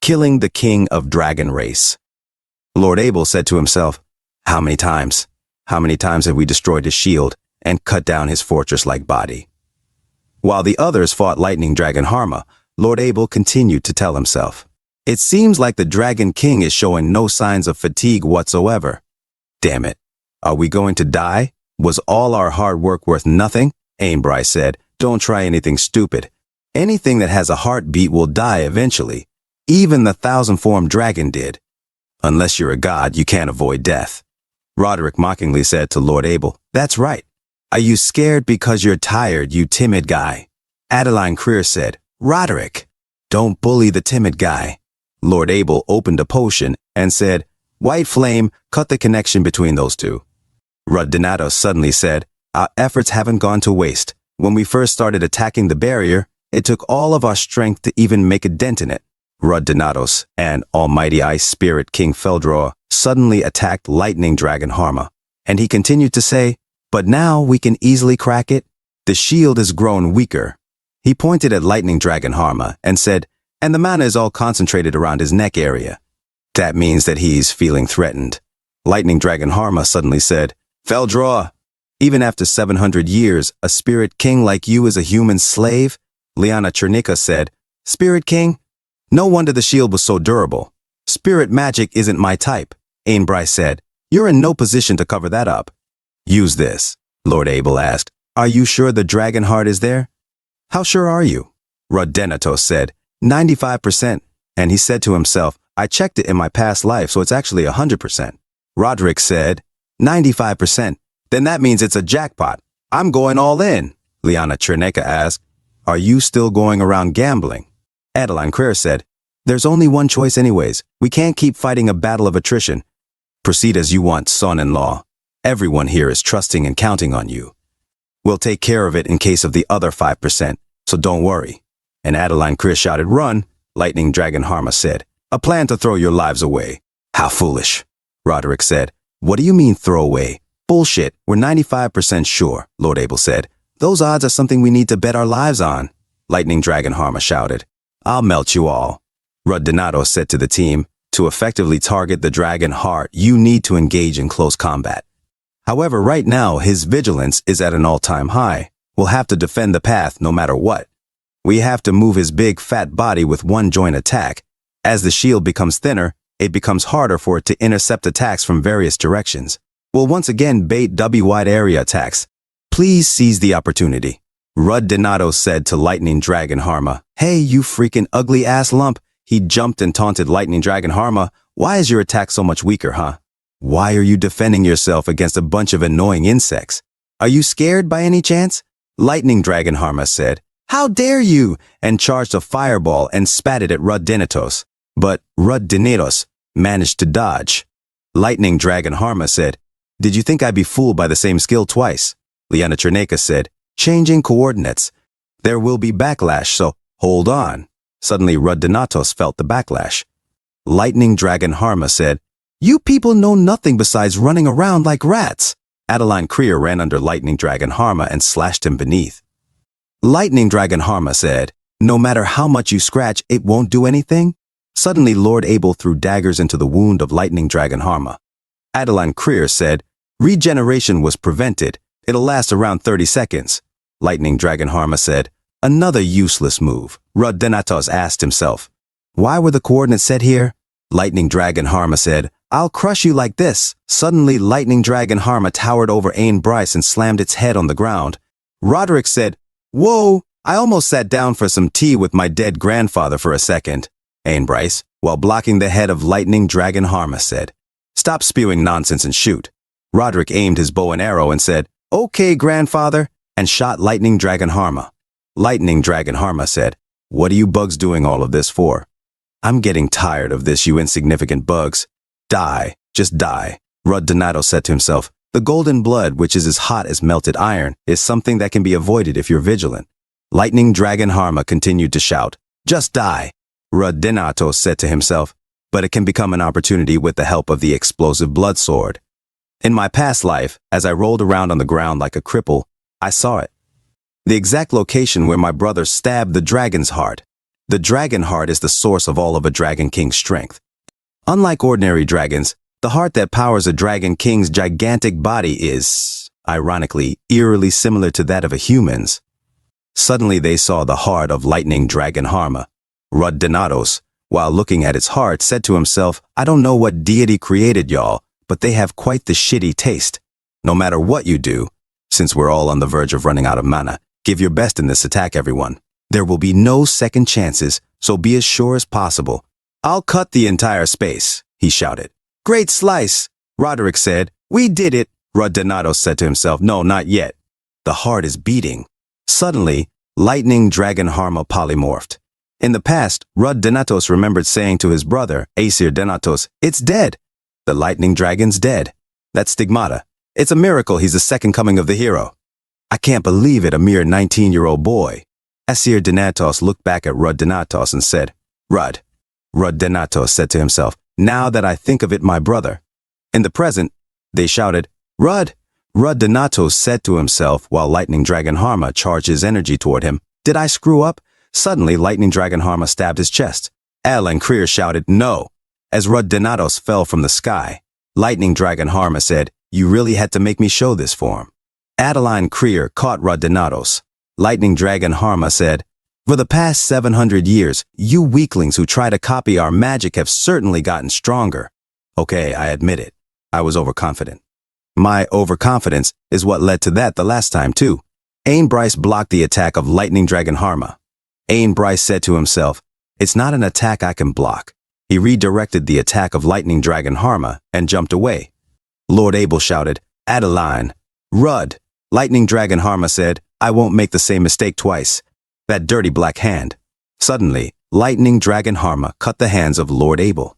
killing the king of dragon race. Lord Abel said to himself, how many times? How many times have we destroyed his shield and cut down his fortress-like body? While the others fought Lightning Dragon Harma, Lord Abel continued to tell himself, it seems like the Dragon King is showing no signs of fatigue whatsoever. Damn it. Are we going to die? Was all our hard work worth nothing? Ainbrai said, don't try anything stupid. Anything that has a heartbeat will die eventually. Even the thousand-formed dragon did. Unless you're a god, you can't avoid death. Roderick mockingly said to Lord Abel, that's right. Are you scared because you're tired, you timid guy? Adeline Creer said, Roderick, don't bully the timid guy. Lord Abel opened a potion and said, White Flame, cut the connection between those two. Donato suddenly said, our efforts haven't gone to waste. When we first started attacking the barrier, it took all of our strength to even make a dent in it. Donatos and Almighty Ice Spirit King Feldroa suddenly attacked Lightning Dragon Harma, and he continued to say, but now we can easily crack it. The shield has grown weaker. He pointed at Lightning Dragon Harma and said, and the mana is all concentrated around his neck area. That means that he's feeling threatened. Lightning Dragon Harma suddenly said, Feldroa, even after 700 years, a spirit king like you is a human slave? Liana Chernica said, Spirit King? No wonder the shield was so durable. Spirit magic isn't my type, Ainbrai said. You're in no position to cover that up. Use this, Lord Abel asked. Are you sure the dragon heart is there? How sure are you? Rodenatos said, 95%. And he said to himself, I checked it in my past life, so it's actually 100%. Roderick said, 95%. Then that means it's a jackpot. I'm going all in. Liana Chernica asked, are you still going around gambling? Adeline Creer said, there's only one choice anyways. We can't keep fighting a battle of attrition. Proceed as you want, son-in-law. Everyone here is trusting and counting on you. We'll take care of it in case of the other 5%, so don't worry. And Adeline Creer shouted, run. Lightning Dragon Harma said, a plan to throw your lives away. How foolish. Roderick said, what do you mean throw away? Bullshit, we're 95% sure, Lord Abel said. Those odds are something we need to bet our lives on. Lightning Dragon Harma shouted, I'll melt you all. Donato said to the team, to effectively target the dragon heart, you need to engage in close combat. However, right now, his vigilance is at an all-time high. We'll have to defend the path no matter what. We have to move his big, fat body with one joint attack. As the shield becomes thinner, it becomes harder for it to intercept attacks from various directions. We'll once again bait W-wide area attacks. Please seize the opportunity. Donato said to Lightning Dragon Harma, hey, you freaking ugly-ass lump. He jumped and taunted Lightning Dragon Harma. Why is your attack so much weaker, huh? Why are you defending yourself against a bunch of annoying insects? Are you scared by any chance? Lightning Dragon Harma said, how dare you? And charged a fireball and spat it at Rudenatos. But Rudenatos managed to dodge. Lightning Dragon Harma said, did you think I'd be fooled by the same skill twice? Liana Chernica said, changing coordinates. There will be backlash, so hold on. Suddenly Rudenatos felt the backlash. Lightning Dragon Harma said, you people know nothing besides running around like rats. Adeline Creer ran under Lightning Dragon Harma and slashed him beneath. Lightning Dragon Harma said, no matter how much you scratch, it won't do anything. Suddenly Lord Abel threw daggers into the wound of Lightning Dragon Harma. Adeline Creer said, regeneration was prevented. It'll last around 30 seconds. Lightning Dragon Harma said, another useless move. Rudenatos asked himself, why were the coordinates set here? Lightning Dragon Harma said, I'll crush you like this. Suddenly, Lightning Dragon Harma towered over Ainbrai and slammed its head on the ground. Roderick said, whoa, I almost sat down for some tea with my dead grandfather for a second. Ainbrai, while blocking the head of Lightning Dragon Harma, said, stop spewing nonsense and shoot. Roderick aimed his bow and arrow and said, okay, grandfather, and shot Lightning Dragon Harma. Lightning Dragon Harma said, what are you bugs doing all of this for? I'm getting tired of this, you insignificant bugs. Die, just die. Donato said to himself, the golden blood, which is as hot as melted iron, is something that can be avoided if you're vigilant. Lightning Dragon Harma continued to shout, just die. Donato said to himself, but it can become an opportunity with the help of the explosive blood sword. In my past life, as I rolled around on the ground like a cripple, I saw it. The exact location where my brother stabbed the dragon's heart. The dragon heart is the source of all of a dragon king's strength. Unlike ordinary dragons, the heart that powers a dragon king's gigantic body is, ironically, eerily similar to that of a human's. Suddenly they saw the heart of lightning dragon Harma. Ruddenatos, while looking at its heart, said to himself, I don't know what deity created y'all, but they have quite the shitty taste. No matter what you do, since we're all on the verge of running out of mana, give your best in this attack, everyone. There will be no second chances, so be as sure as possible. I'll cut the entire space, he shouted. Great slice, Roderick said. We did it, Ruddenatos said to himself. No, not yet. The heart is beating. Suddenly, lightning dragon Harma polymorphed. In the past, Ruddenatos remembered saying to his brother, Aesir Denatos, it's dead. The lightning dragon's dead. That's stigmata. It's a miracle he's the second coming of the hero. I can't believe it, a mere 19-year-old boy. Aesir Denatos looked back at Ruddenatos and said, Ruddenatos said to himself, now that I think of it, my brother. In the present, they shouted, Ruddenatos said to himself while lightning dragon Harma charged his energy toward him. Did I screw up? Suddenly, lightning dragon Harma stabbed his chest. Adeline Creer shouted, no. As Ruddenatos fell from the sky, lightning dragon Harma said, you really had to make me show this form. Adeline Creer caught Ruddenatos. Lightning dragon Harma said, for the past 700 years, you weaklings who try to copy our magic have certainly gotten stronger. Okay, I admit it. I was overconfident. My overconfidence is what led to that the last time too. Ain Bryce blocked the attack of lightning dragon Harma. Ain Bryce said to himself, it's not an attack I can block. He redirected the attack of lightning dragon Harma and jumped away. Lord Abel shouted, Adeline, Rud. Lightning dragon Harma said, I won't make the same mistake twice. That dirty black hand. Suddenly, lightning dragon Harma cut the hands of Lord Abel.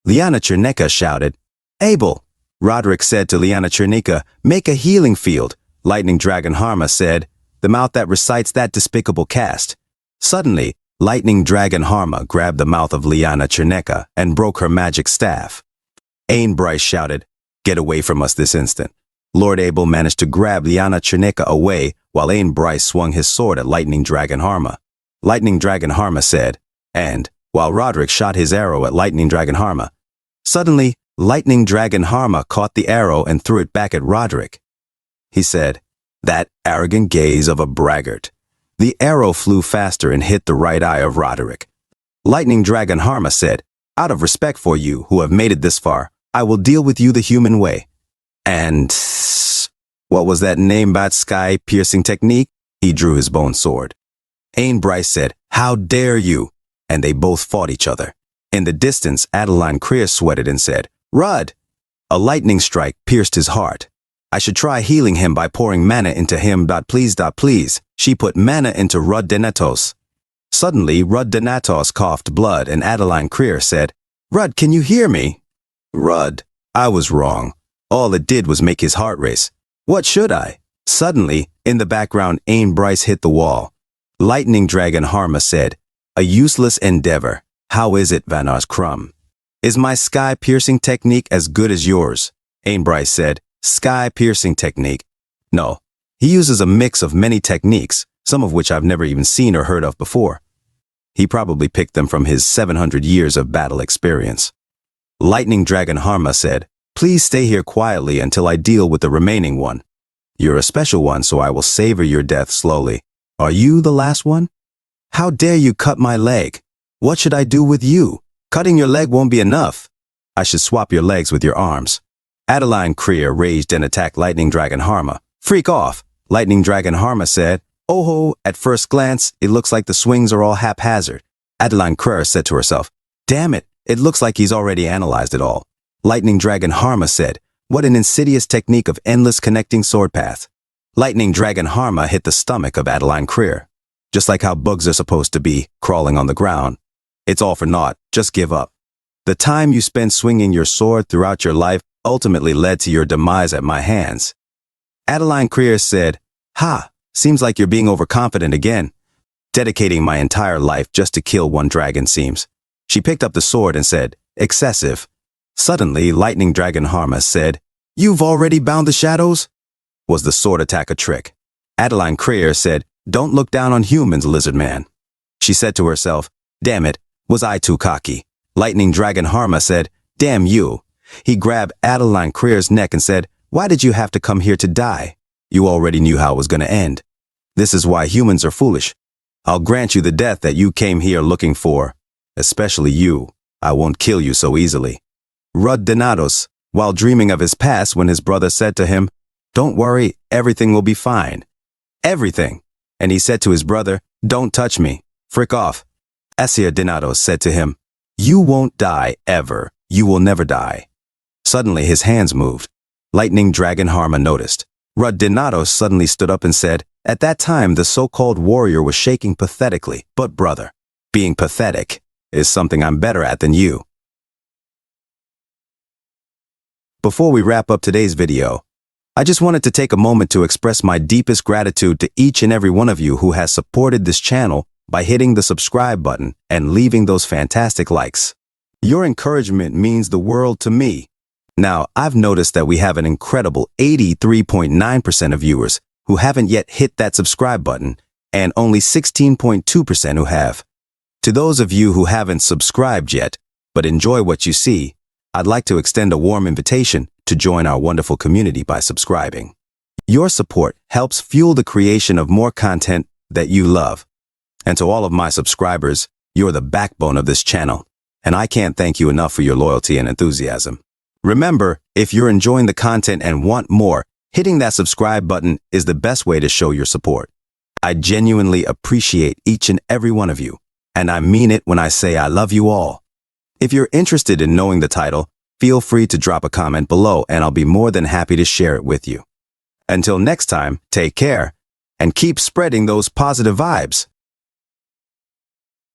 Liana Cherneka shouted, Abel. Roderick said to Liana Cherneka, make a healing field. Lightning dragon Harma said, the mouth that recites that despicable cast. Suddenly, lightning dragon Harma grabbed the mouth of Liana Cherneka and broke her magic staff. Ain Bryce shouted, get away from us this instant. Lord Abel managed to grab Liana Cherneka away while Ain Bryce swung his sword at lightning dragon Harma. Lightning dragon Harma said, and, while Roderick shot his arrow at lightning dragon Harma. Suddenly, lightning dragon Harma caught the arrow and threw it back at Roderick. He said, that arrogant gaze of a braggart. The arrow flew faster and hit the right eye of Roderick. Lightning dragon Harma said, out of respect for you who have made it this far, I will deal with you the human way. And what was that name about sky-piercing technique? He drew his bone sword. Ain Bryce said, how dare you? And they both fought each other. In the distance, Adeline Creer sweated and said, Rud! A lightning strike pierced his heart. I should try healing him by pouring mana into him. Please. She put mana into Ruddenatos. Suddenly, Ruddenatos coughed blood and Adeline Creer said, Rud, can you hear me? Rud, I was wrong. All it did was make his heart race. What should I? Suddenly, in the background, Ain Bryce hit the wall. Lightning dragon Harma said, a useless endeavor. How is it, Vanars Crumb? Is my sky-piercing technique as good as yours? Ain Bryce said, sky-piercing technique? No. He uses a mix of many techniques, some of which I've never even seen or heard of before. He probably picked them from his 700 years of battle experience. Lightning dragon Harma said, please stay here quietly until I deal with the remaining one. You're a special one, so I will savor your death slowly. Are you the last one? How dare you cut my leg? What should I do with you? Cutting your leg won't be enough. I should swap your legs with your arms. Adeline Creer raged and attacked Lightning Dragon Harma. Freak off! Lightning Dragon Harma said, oh ho, at first glance, it looks like the swings are all haphazard. Adeline Creer said to herself, damn it, it looks like he's already analyzed it all. Lightning Dragon Harma said, what an insidious technique of endless connecting sword paths. Lightning Dragon Harma hit the stomach of Adeline Creer. Just like how bugs are supposed to be, crawling on the ground. It's all for naught, just give up. The time you spent swinging your sword throughout your life ultimately led to your demise at my hands. Adeline Creer said, ha, seems like you're being overconfident again. Dedicating my entire life just to kill one dragon seems. She picked up the sword and said, excessive. Suddenly, Lightning Dragon Harma said, you've already bound the shadows? Was the sword attack a trick? Adeline Creer said, don't look down on humans, lizard man. She said to herself, Damn it, was I too cocky? Lightning Dragon Harma said, damn you. He grabbed Adeline Creer's neck and said, why did you have to come here to die? You already knew how it was going to end. This is why humans are foolish. I'll grant you the death that you came here looking for. Especially you. I won't kill you so easily. Rud Donatos, while dreaming of his past when his brother said to him, don't worry, everything will be fine. Everything. And he said to his brother, don't touch me. Frick off. Asia Donatos said to him, you won't die ever. You will never die. Suddenly his hands moved. Lightning Dragon Harma noticed. Rud Donatos suddenly stood up and said, at that time the so-called warrior was shaking pathetically. But brother, being pathetic is something I'm better at than you. Before we wrap up today's video, I just wanted to take a moment to express my deepest gratitude to each and every one of you who has supported this channel by hitting the subscribe button and leaving those fantastic likes. Your encouragement means the world to me. Now, I've noticed that we have an incredible 83.9% of viewers who haven't yet hit that subscribe button and only 16.2% who have. To those of you who haven't subscribed yet, but enjoy what you see, I'd like to extend a warm invitation to join our wonderful community by subscribing. Your support helps fuel the creation of more content that you love. And to all of my subscribers, you're the backbone of this channel, and I can't thank you enough for your loyalty and enthusiasm. Remember, if you're enjoying the content and want more, hitting that subscribe button is the best way to show your support. I genuinely appreciate each and every one of you, and I mean it when I say I love you all. If you're interested in knowing the title, feel free to drop a comment below and I'll be more than happy to share it with you. Until next time, take care and keep spreading those positive vibes.